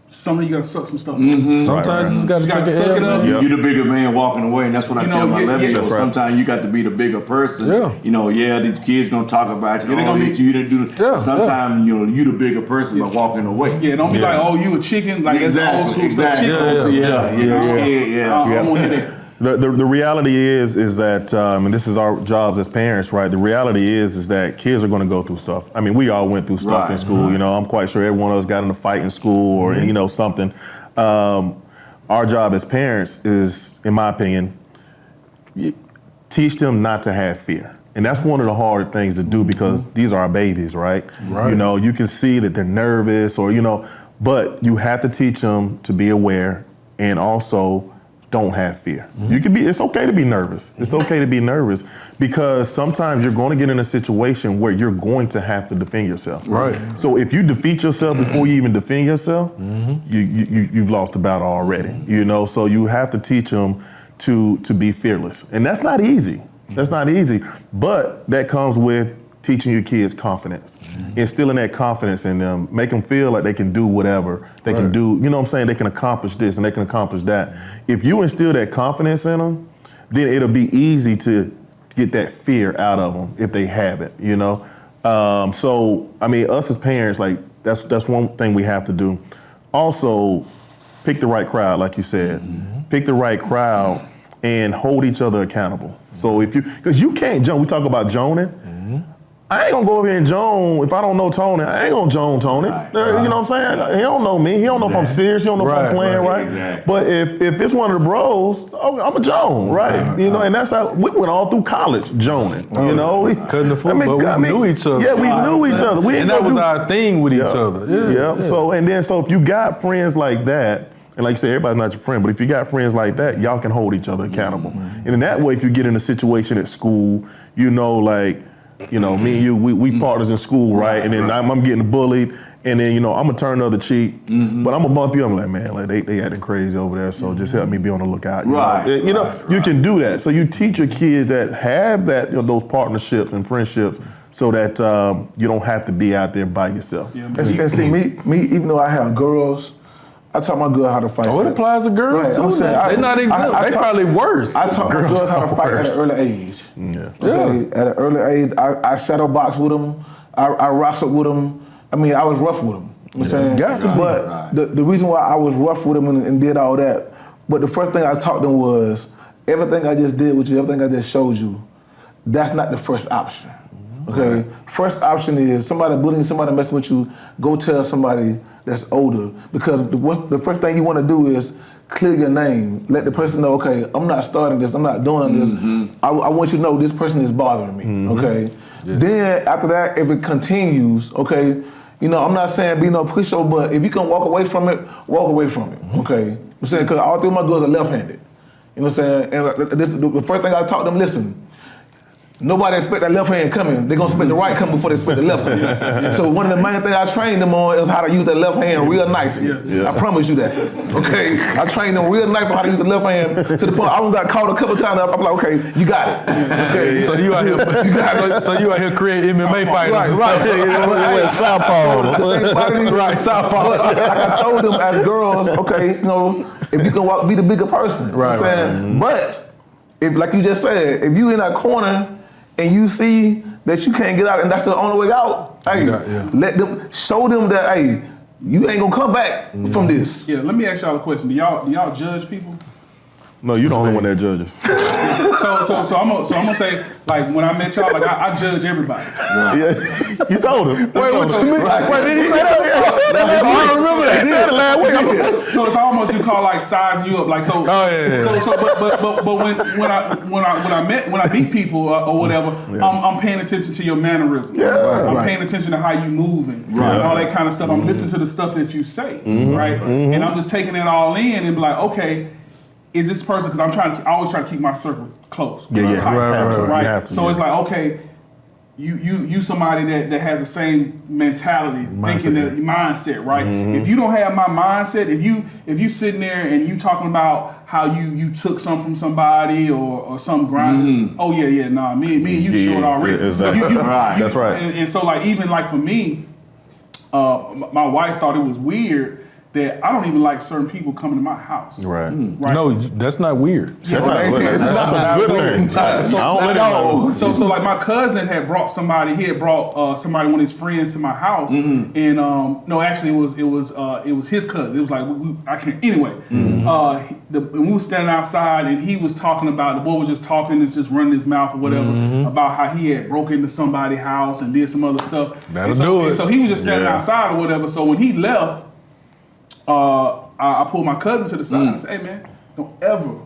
Sometimes you gotta suck some stuff. Mm-hmm. Sometimes you just gotta suck it up. You're the bigger man walking away, and that's what I tell my 11-year-olds. Sometimes you got to be the bigger person. These kids gonna talk about you. You didn't do it. Sometimes you the bigger person by walking away. Yeah, don't be like, oh, you a chicken. Like that's old school stuff. Yeah. I don't want to hear that. The reality is that, and this is our jobs as parents, right? The reality is that kids are going to go through stuff. I mean, we all went through stuff in school. I'm quite sure every one of us got in a fight in school or something. Our job as parents is, in my opinion, teach them not to have fear. And that's one of the harder things to do because these are our babies, right? You can see that they're nervous but you have to teach them to be aware and also don't have fear. It's okay to be nervous. It's okay to be nervous because sometimes you're going to get in a situation where you're going to have to defend yourself. Right. So if you defeat yourself before you even defend yourself, you've lost the battle already. So you have to teach them to be fearless. And that's not easy. But that comes with teaching your kids confidence, instilling that confidence in them, make them feel like they can do whatever they can do. They can accomplish this and they can accomplish that. If you instill that confidence in them, then it'll be easy to get that fear out of them if they have it. So I mean, us as parents, like that's one thing we have to do. Also, pick the right crowd, like you said. Pick the right crowd and hold each other accountable. So because you can't join, we talk about joining. I ain't gonna go over here and Joan if I don't know Tony. I ain't gonna Joan Tony. Right. You know what I'm saying? He don't know me. He don't know if I'm serious. He don't know if I'm playing right. Exactly. But if it's one of the bros, I'm a Joan, right? You know, and that's how we went all through college joning. You know, Cousin the football, but we knew each other. Yeah, we knew each other. And that was our thing with each other. Yeah. So if you got friends like that. And like you said, everybody's not your friend, but if you got friends like that, y'all can hold each other accountable. And in that way, if you get in a situation at school, you know, like, you know, me and you, we partners in school, right? And then I'm getting bullied, and then, you know, I'm gonna turn the other cheek, but I'm gonna bump you. I'm like, man, like they acting crazy over there, so just help me be on the lookout. You know, you can do that. So you teach your kids that have that, you know, those partnerships and friendships, so that you don't have to be out there by yourself. And see, me, even though I have girls, I taught my girl how to fight. Oh, it applies to girls too. They're not exempt. They probably worse. I taught my girls how to fight at an early age. Okay? At an early age, I shadow box with them. I wrestled with them. I mean, I was rough with them. You know what I'm saying? But the reason why I was rough with them and did all that, but the first thing I taught them was, everything I just did with you, everything I just showed you, that's not the first option. Okay? First option is somebody bullying, somebody messing with you, go tell somebody that's older, because the first thing you want to do is clear your name. Let the person know, okay, I'm not starting this, I'm not doing this. I want you to know this person is bothering me, okay? Yes. Then after that, if it continues, okay, you know, I'm not saying be no pushover, but if you can walk away from it, walk away from it, okay? I'm saying, because all three of my girls are left-handed. You know what I'm saying? And the first thing I taught them, listen, nobody expect that left hand coming. They're gonna expect the right coming before they expect the left hand. So one of the main things I trained them on is how to use that left hand real nicely. I promise you that. Okay, I trained them real nice on how to use the left hand to the point I got caught a couple times. I'm like, okay, you got it. Okay, so you out here, so you out here creating MMA fighters. Right. Southpaw. Right, Southpaw. Like I told them as girls, okay, you know, if you can walk, be the bigger person. You know what I'm saying? But if, like you just said, if you in that corner and you see that you can't get out and that's the only way out, hey, let them, show them that, hey, you ain't gonna come back from this. Yeah, let me ask y'all a question. Do y'all judge people? No, you're the only one that judges. So I'm gonna say, like, when I met y'all, like I judge everybody. Yeah, you told us. Wait, what you mean? Wait, did he say that? He said that last week. I don't remember that. He said it last week. So it's almost you call like sizing you up, like so. Oh yeah. So but when I meet people or whatever, I'm paying attention to your mannerisms. I'm paying attention to how you moving, and all that kind of stuff. I'm listening to the stuff that you say, right? And I'm just taking it all in and be like, okay, is this person, because I always try to keep my circle close. Right. So it's like, okay, you somebody that has the same mentality, thinking that mindset, right? If you don't have my mindset, if you sitting there and you talking about how you took something from somebody or some grind, oh yeah, nah, me and you short already. Exactly. That's right. And so like even like for me, my wife thought it was weird that I don't even like certain people coming to my house. Right. No, that's not weird. That's not weird. That's not good. I don't let it go. So like my cousin had brought somebody. He had brought somebody, one of his friends, to my house, and no, actually it was his cousin. It was like I can't. Anyway, we were standing outside, and he was talking about, the boy was just talking, and just running his mouth or whatever about how he had broke into somebody's house and did some other stuff. That'll do it. So he was just standing outside or whatever. So when he left, I pulled my cousin to the side and said, hey man, don't ever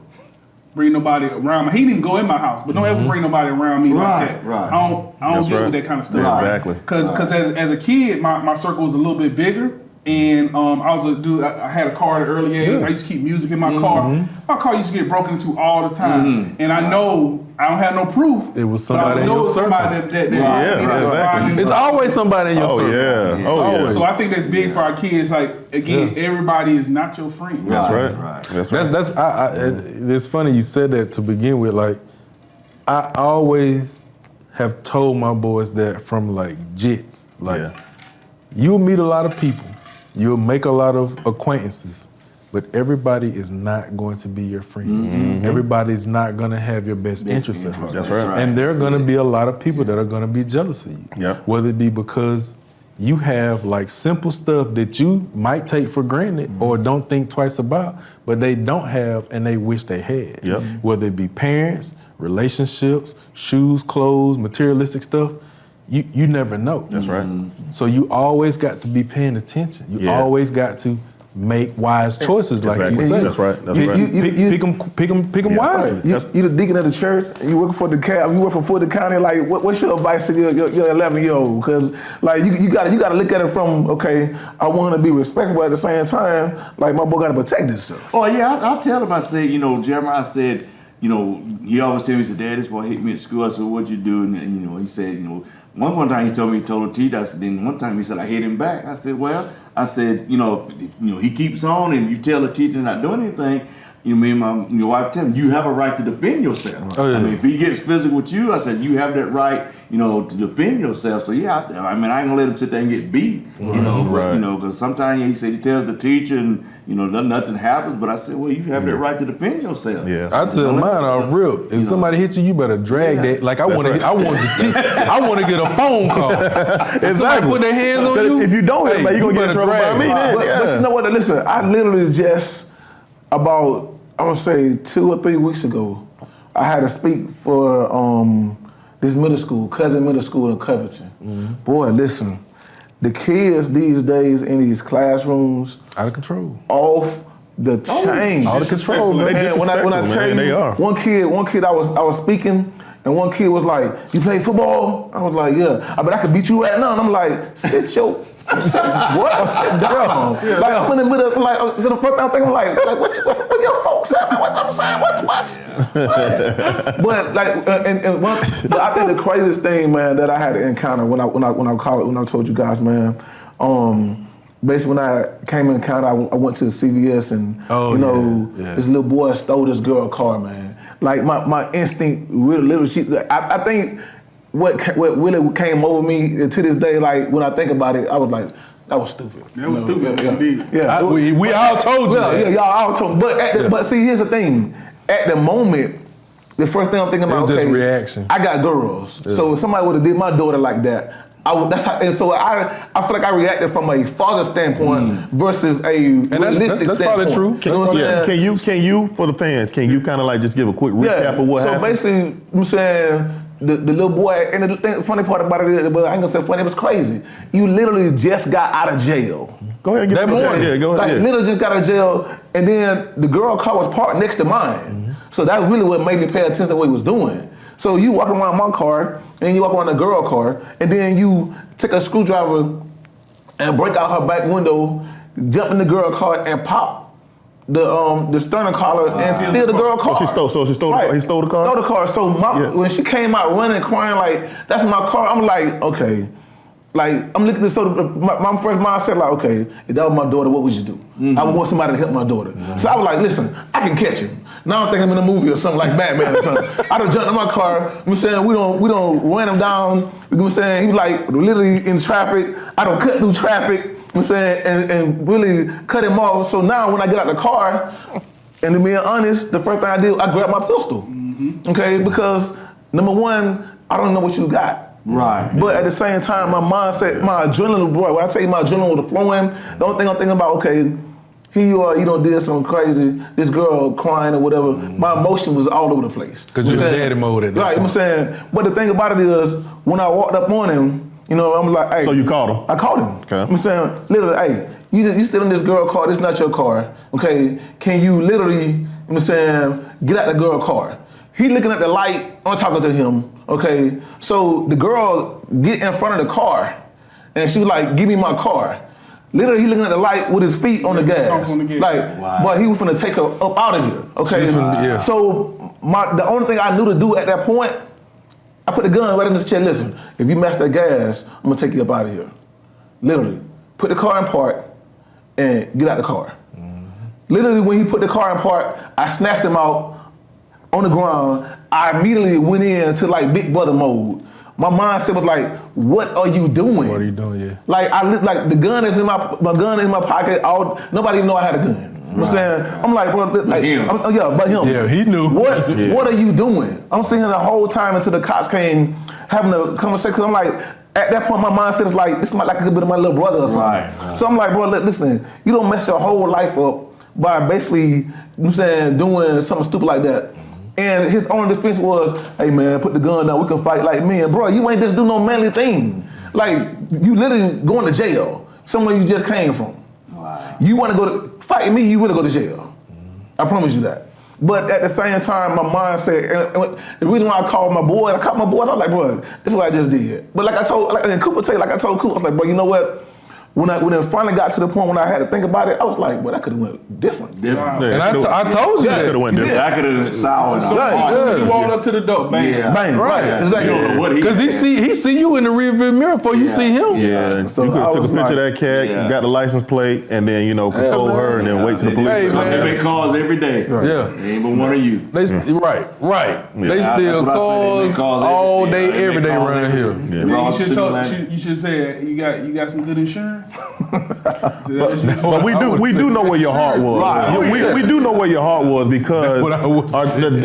bring nobody around me. He didn't even go in my house, but don't ever bring nobody around me like that. I don't deal with that kind of stuff. Exactly. Because as a kid, my circle was a little bit bigger. And I was a dude, I had a car at an early age. I used to keep music in my car. My car used to get broken into all the time. And I know, I don't have no proof. It was somebody in your circle. Exactly. It's always somebody in your circle. Yeah. So I think that's big for our kids. Like, again, everybody is not your friend. That's right. That's right. It's funny you said that to begin with. Like, I always have told my boys that from like jits. Like, you'll meet a lot of people. You'll make a lot of acquaintances, but everybody is not going to be your friend. Everybody's not going to have your best interests at heart. That's right. And there are going to be a lot of people that are going to be jealous of you. Whether it be because you have like simple stuff that you might take for granted or don't think twice about, but they don't have and they wish they had. Whether it be parents, relationships, shoes, clothes, materialistic stuff. you never know. That's right. So you always got to be paying attention. You always got to make wise choices, like you said. That's right. That's right. Pick them wisely. You the deacon of the church. You work for the you work for Fulton County. Like, what's your advice to your 11-year-old? Because like you got to look at it from, okay, I want to be respectful, but at the same time, like, my boy got to protect himself. Oh yeah, I'll tell him. I said, Jeremiah said, he always tell me, he said, Dad, this boy hit me at school. I said, what'd you do? And he said, one time he told a teacher. I said, then one time he said, I hit him back. I said, well, if he keeps on and you tell the teacher not doing anything, me and your wife tell him, you have a right to defend yourself. Oh, yeah. I mean, if he gets physical with you, I said, you have that right, to defend yourself. So yeah, I ain't gonna let him sit there and get beat, because sometimes he said he tells the teacher and nothing happens. But I said, well, you have that right to defend yourself. Yeah, I tell mine off rip. If somebody hits you, you better drag that. Like I want to get a phone call. Exactly. Put their hands on you. If you don't hit, you gonna get in trouble by me. But you know what? Listen, I literally just about, I would say 2 or 3 weeks ago, I had to speak for this cousin middle school in Covington. Boy, listen, the kids these days in these classrooms out of control, off the chain, out of control. Man, when I tell you, one kid, I was speaking. And one kid was like, "You play football?" I was like, "Yeah." I bet I could beat you right now. And I'm like, "Sit your what? Or sit down." Like I'm in the middle, so the first thing I'm thinking, like what your folks at? What I'm saying? What? But like, but I think the craziest thing, man, that I had to encounter when I told you guys, man, basically when I came in encounter, I went to the CVS and this little boy stole this girl car, man. Like my instinct literally, I think what really came over me to this day, like when I think about it, I was like, that was stupid. That was stupid. Yeah. We all told you. Yeah, y'all all told me. But see, here's the thing. At the moment, the first thing I'm thinking about, just reaction. I got girls. Yeah. So if somebody would have did my daughter like that, I feel like I reacted from a father standpoint versus a realistic that's standpoint. Probably true. Can you for the fans? Can you kind of like just give a quick recap of what happened? So basically, I'm saying the little boy, and the funny part about it is, but I ain't gonna say funny, it was crazy. You literally just got out of jail. Go ahead and get that morning. Yeah, go ahead. Like literally just got out of jail, and then the girl car was parked next to mine. So that really what made me pay attention to what he was doing. So you walk around my car, and you walk around the girl car, and then you take a screwdriver and break out her back window, jump in the girl car, and pop the sternum collar and steal the girl car. He stole the car? Stole the car. So when she came out running, crying like, that's my car, I'm like, okay. Like, I'm looking at, so my first mindset, like, okay, if that was my daughter, what would you do? I would want somebody to help my daughter. So I was like, listen, I can catch him. Now I'm thinking I'm in a movie or something like Batman or something. I done jumped in my car. I'm saying we don't ran him down. I'm saying he was like literally in traffic. I don't cut through traffic. I'm saying and really cut him off. So now when I get out the car, and to be honest, the first thing I did, I grabbed my pistol. Okay, because number one, I don't know what you got. Right. But at the same time, my mindset, my adrenaline, boy, when I tell you my adrenaline was flowing, the only thing I'm thinking about, okay, here you are, you done did something crazy, this girl crying or whatever, my emotion was all over the place. Because you're daddy mode at that point. I'm saying, but the thing about it is, when I walked up on him, I'm like, hey. So you called him? I called him. Okay. I'm saying, literally, hey, you still in this girl car, this is not your car, okay? Can you literally, get out the girl car? He looking at the light, I'm talking to him, okay? So the girl get in front of the car, and she was like, give me my car. Literally, he looking at the light with his feet on the gas. Like, boy, he was finna take her up out of here, okay? So the only thing I knew to do at that point, I put the gun right in his chest. Listen, if you mess that gas, I'm gonna take you up out of here. Literally, put the car in park and get out the car. Literally, when he put the car in park, I snatched him out on the ground. I immediately went into like big brother mode. My mindset was like, "What are you doing? What are you doing? Yeah." Like the gun is in my gun is in my pocket. Nobody even know I had a gun. You know what I'm saying? I'm like, bro, like, but him. Yeah, he knew. What are you doing? I'm sitting here the whole time until the cops came having a conversation. Cause I'm like, at that point, my mindset is like, this is like a bit of my little brother or something. Right. So I'm like, bro, listen, you don't mess your whole life up by basically, doing something stupid like that. And his only defense was, hey man, put the gun down, we can fight like men. Bro, you ain't just do no manly thing. Like, you literally going to jail, somewhere you just came from. Wow. You want to go to, fight me, you want to go to jail. I promise you that. But at the same time, my mind said, and the reason why I called my boys, I was like, bro, this is what I just did. But and Cooper tell you, I told Cooper, I was like, bro, you know what? When it finally got to the point when I had to think about it, I was like, well, that could have went different. Different. And I told you that. Could have went different. I could have soured. So he walked up to the door, bang. Yeah. Bang, right. Exactly. Because he see you in the rearview mirror before you see him. Yeah, So you could have I took a was picture like- of that cat, got the license plate, and then console her, and then wait till the police. Hey, come. man. They make calls every day. Yeah. They ain't but one of you. They right. They That's still what I said. They make calls calls all every day, day. They every make day calls around every here. day. Yeah. We're all You should sitting have like- you should say you got some good insurance. But we do know where your heart was. Right. We do know where your heart was because That's what I was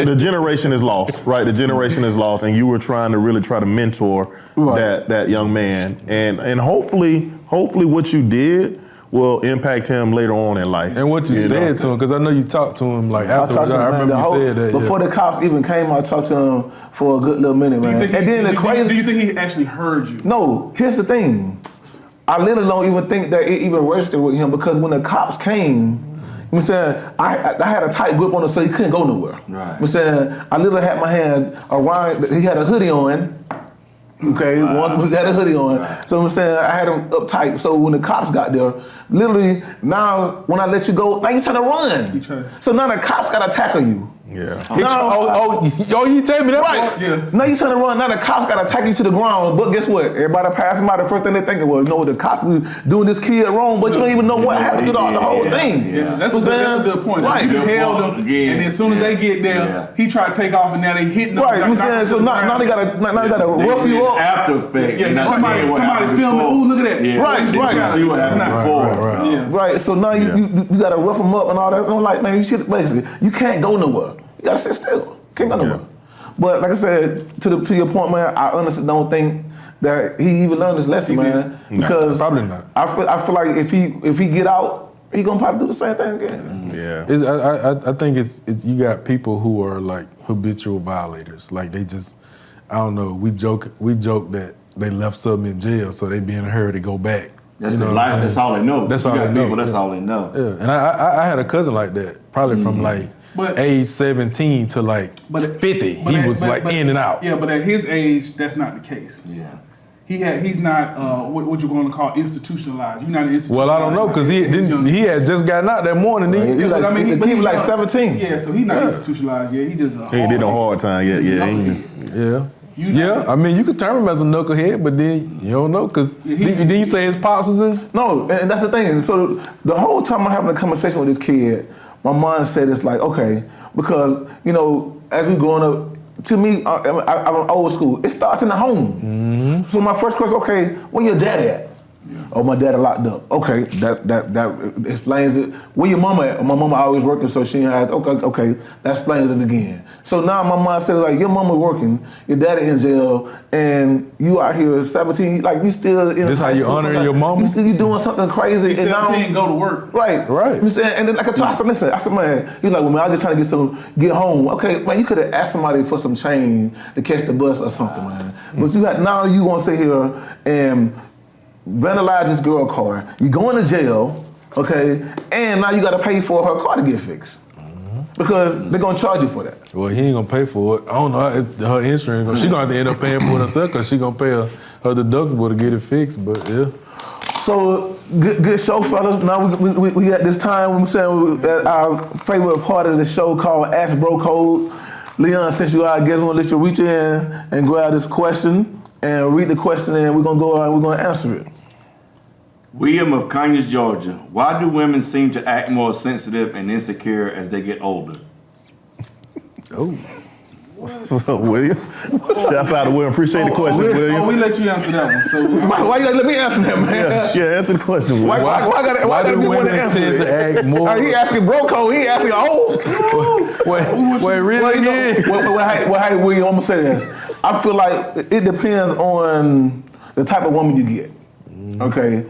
the generation is lost, right? The generation is lost, and you were trying to mentor that young man, and hopefully what you did will impact him later on in life. And what you said to him, because I know you talked to him like I afterwards. talked to him, I man, remember you said that. before the cops even came, I talked to him for a good little minute, man. Do you think he actually heard you? No, here's the thing. I literally don't even think that it even registered with him because when the cops came, I'm saying, I had a tight grip on him so he couldn't go nowhere. Right. I'm saying, I literally had my hand around, he had a hoodie on. Okay, once he had a hoodie on. Right. So I'm saying, I had him up tight. So when the cops got there, literally, now when I let you go, now you trying to run. So now the cops got to tackle you. Yeah. You tell me that? Right. Yeah. Now you trying to run. Now the cops got to take you to the ground. But guess what? Everybody passing by, the first thing they think, well, the cops was doing this kid wrong, but you don't even know what happened to the whole thing. Yeah, that's a good point. So Right. you held him, and then as soon as they get there, he tried to take off, and now they hitting him. Right. I'm saying, so now they got to rough you up. After effect. Yeah, somebody filming. Ooh, look at that. Yeah. Right. They see what happened before. Yeah. Right. So now you got to rough them up and all that. And I'm like, man, you can't go nowhere. You got to sit still. Can't go nowhere. But like I said, to your point, man, I honestly don't think that he even learned his lesson, man. Because probably not. I feel like if he get out, he gonna probably do the same thing again. Yeah. I think it's you got people who are like habitual violators. Like they just, I don't know. We joke that they left something in jail, so they be in a hurry to go back. That's their life. That's all they know. That's all they know. That's all they know. Yeah, and I had a cousin like that, probably from like age 17 to like 50. He was in and out. Yeah, but at his age, that's not the case. Yeah. He's not what you're going to call institutionalized. You're not an institutionalized. Well, I don't know because he had just gotten out that morning. He was like 17. Yeah, so he's not institutionalized yet. He just He ain't did no hard time yet. Yeah. I mean, you could term him as a knucklehead, but then you don't know because then you say his pops was in. No, and that's the thing. And so the whole time I'm having a conversation with this kid, my mindset is like, okay, because as we growing up, to me, I'm old school. It starts in the home. Mm-hmm. So my first question, okay, where your dad at? Yeah. Oh, my dad locked up. Okay, that explains it. Where your mama at? My mama always working, so she has. Okay, that explains it again. So now my mind says like, your mama working, your daddy in jail, and you out here 17, like you still in. This how you honoring your mama? You doing something crazy. He's 17, go to work. Right. You saying, and then I said, listen. I said, man, he's like, well, man, I was just trying to get home. Okay, man, you could have asked somebody for some change to catch the bus or something, man. But now you gonna sit here and vandalize this girl car. You going to jail, okay, and now you got to pay for her car to get fixed because they're gonna charge you for that. Well, he ain't gonna pay for it. I don't know. It's her insurance. She gonna have to end up paying for it herself because she gonna pay her deductible to get it fixed. But yeah. So good show, fellas. Now we at this time. I'm saying our favorite part of the show called Ask Bro Code. Leon, since you are our guest, we're gonna let you reach in and grab this question and read the question, and we're gonna go and we're gonna answer it. William of Conyers, Georgia. Why do women seem to act more sensitive and insecure as they get older? What's up, William? Shouts out to William. Appreciate the question, William. We let you answer that one. So why you gotta let me answer that, man? Yeah, answer the question, William. Why gotta be one to answer it? To act more? He asking bro code. He asking Wait, really again? Hey, William, I'm gonna say this. I feel like it depends on the type of woman you get. Okay,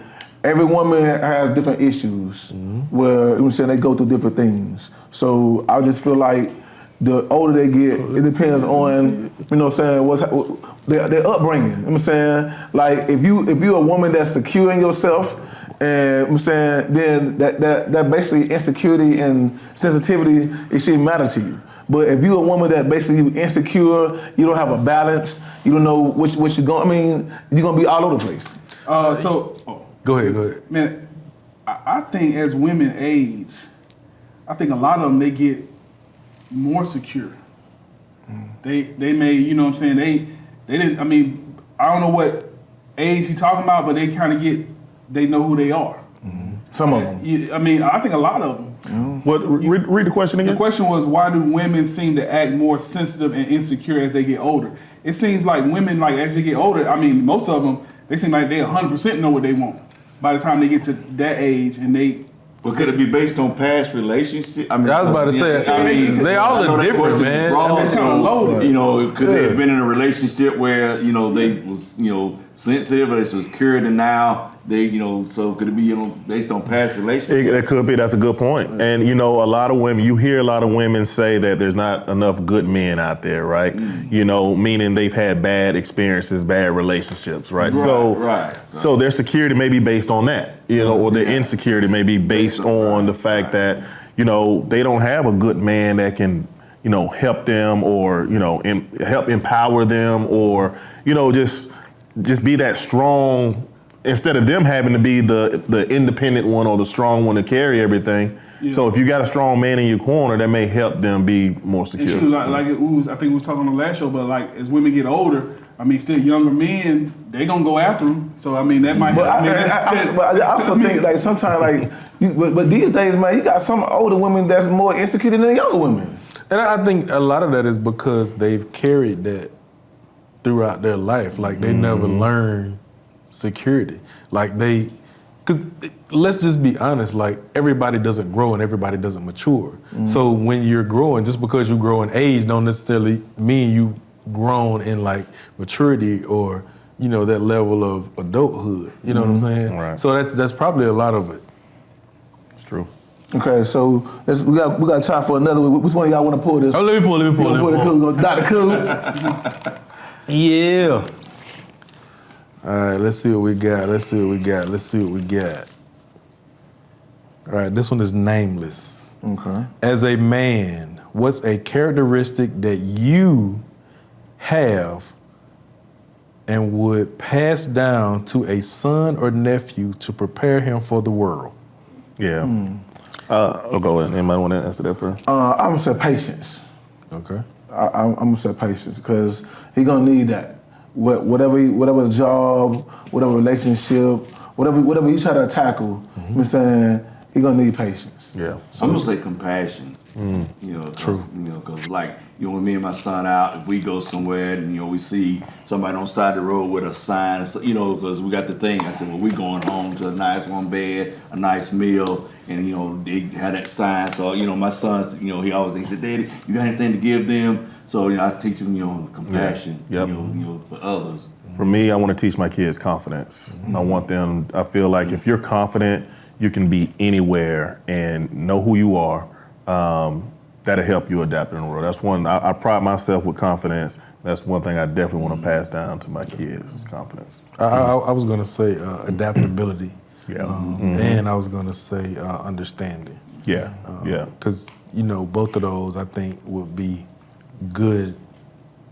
every woman has different issues where they go through different things. So I just feel like the older they get, it depends on, you know what I'm saying, their upbringing. You know what I'm saying? Like if you're a woman that's secure in yourself, and I'm saying, then that basically insecurity and sensitivity, it shouldn't matter to you. But if you're a woman that basically insecure, you don't have a balance, you don't know what you're going, I mean, you're gonna be all over the place. Go ahead. Man, I think as women age, I think a lot of them, they get more secure. They may, you know what I'm saying, they didn't, I mean, I don't know what age he's talking about, but they kind of they know who they are. Some of them. I mean, I think a lot of them. What? Read the question again. The question was, why do women seem to act more sensitive and insecure as they get older? It seems like women, like as they get older, I mean, most of them, they seem like they 100% know what they want by the time they get to that age, and they. But could it be based on past relationships? I mean, I was about to say, they all are different, man. Broad, loaded. You know, could they have been in a relationship where, you know, they was, you know, sensitive or they secure, and now they, you know, so could it be, you know, based on past relationships? It could be. That's a good point. And you know, a lot of women, you hear a lot of women say that there's not enough good men out there, right? You know, meaning they've had bad experiences, bad relationships, right? So their security may be based on that, you know, or their insecurity may be based on the fact that, you know, they don't have a good man that can, you know, help them or, you know, help empower them or, you know, just be that strong. Instead of them having to be the independent one or the strong one to carry everything. Yeah. So if you got a strong man in your corner, that may help them be more secure. And she was like I think we was talking on the last show, but like as women get older, I mean, still younger men, they gonna go after them. So I mean, that might. But I also think like sometimes but these days, man, you got some older women that's more insecure than the younger women. And I think a lot of that is because they've carried that throughout their life. Like they never learned security. Like because let's just be honest, like everybody doesn't grow and everybody doesn't mature. So when you're growing, just because you grow in age don't necessarily mean you grown in like maturity or, you know, that level of adulthood. You know what I'm saying? Right. So that's probably a lot of it. It's true. Okay, so we got time for another one. Which one of y'all want to pull this? Oh, let me pull. Dr. Coons. Yeah. All right, let's see what we got. All right, this one is nameless. Okay. As a man, what's a characteristic that you have and would pass down to a son or nephew to prepare him for the world? Yeah. I'll go ahead. Anybody want to answer that first? I'm gonna say patience. Okay. I'm gonna say patience because he gonna need that. Whatever job, whatever relationship, whatever you try to tackle, I'm saying he gonna need patience. Yeah. So I'm gonna say compassion. You know, true. You know, because like, you know, when me and my son out, if we go somewhere and, you know, we see somebody on the side of the road with a sign, you know, because we got the thing. I said, well, we going home to a nice one bed, a nice meal, and, you know, they had that sign. So, you know, my son's, you know, he said, Daddy, you got anything to give them? So, you know, I teach them, you know, compassion, you know, for others. For me, I want to teach my kids confidence. I feel like if you're confident, you can be anywhere and know who you are. That'll help you adapt in the world. That's one, I pride myself with confidence. That's one thing I definitely want to pass down to my kids is confidence. I was going to say adaptability. Yeah. And I was going to say understanding. Yeah, Because, you know, both of those I think would be good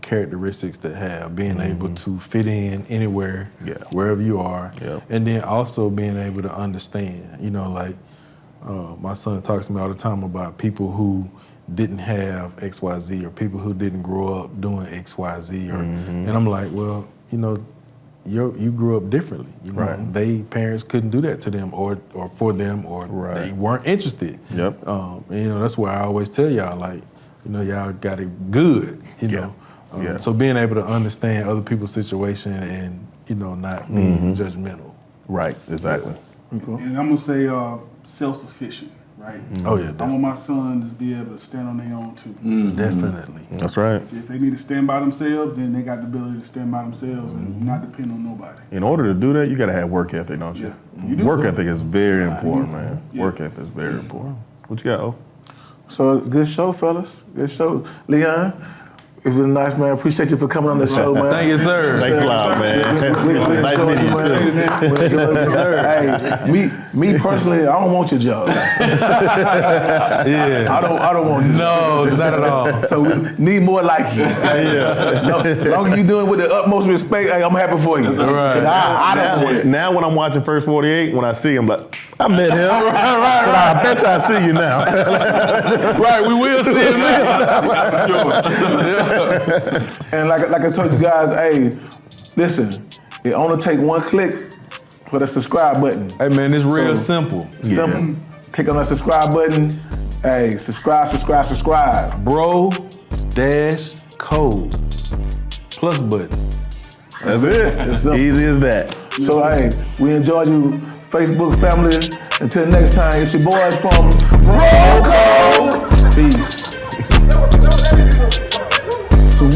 characteristics to have, being able to fit in anywhere, wherever you are, and then also being able to understand, you know, like my son talks to me all the time about people who didn't have XYZ or people who didn't grow up doing XYZ, and I'm like, well, you know, you grew up differently. You know? Parents couldn't do that to them or for them, or they weren't interested. And, you know, that's why I always tell y'all, like, you know, y'all got it good, you know. So being able to understand other people's situation and, you know, not being judgmental. Right, exactly. And I'm gonna say self-sufficient, right? Oh yeah, I definitely. want my sons to be able to stand on their own too. Definitely. That's right. If they need to stand by themselves, then they got the ability to stand by themselves and not depend on nobody. In order to do that, you got to have work ethic, don't you? You do. Work ethic is very important, man. Work ethic is very important. What you got, O? So good show, fellas. Good show. Leon, it was nice, man. Appreciate you for coming on the show, man. Thank you, sir. Thanks a lot, man. Nice meeting you, too. Hey, me personally, I don't want your job. Yeah. I don't want your job. No, not at all. So we need more like you. Long as you doing it with the utmost respect, hey, I'm happy for you. Right. I don't want it. Now when I'm watching First 48, when I see him, like, I met him. But I bet you I see you now. Right, we will see it now. And like I told you guys, hey, listen, it only take one click for the subscribe button. Hey man, it's real simple. Simple. Click on that subscribe button. Hey, subscribe. Bro-code plus button. That's it. It's simple. Easy as that. So hey, we enjoyed you, Facebook family. Until next time, it's your boys from Bro Code. Peace. So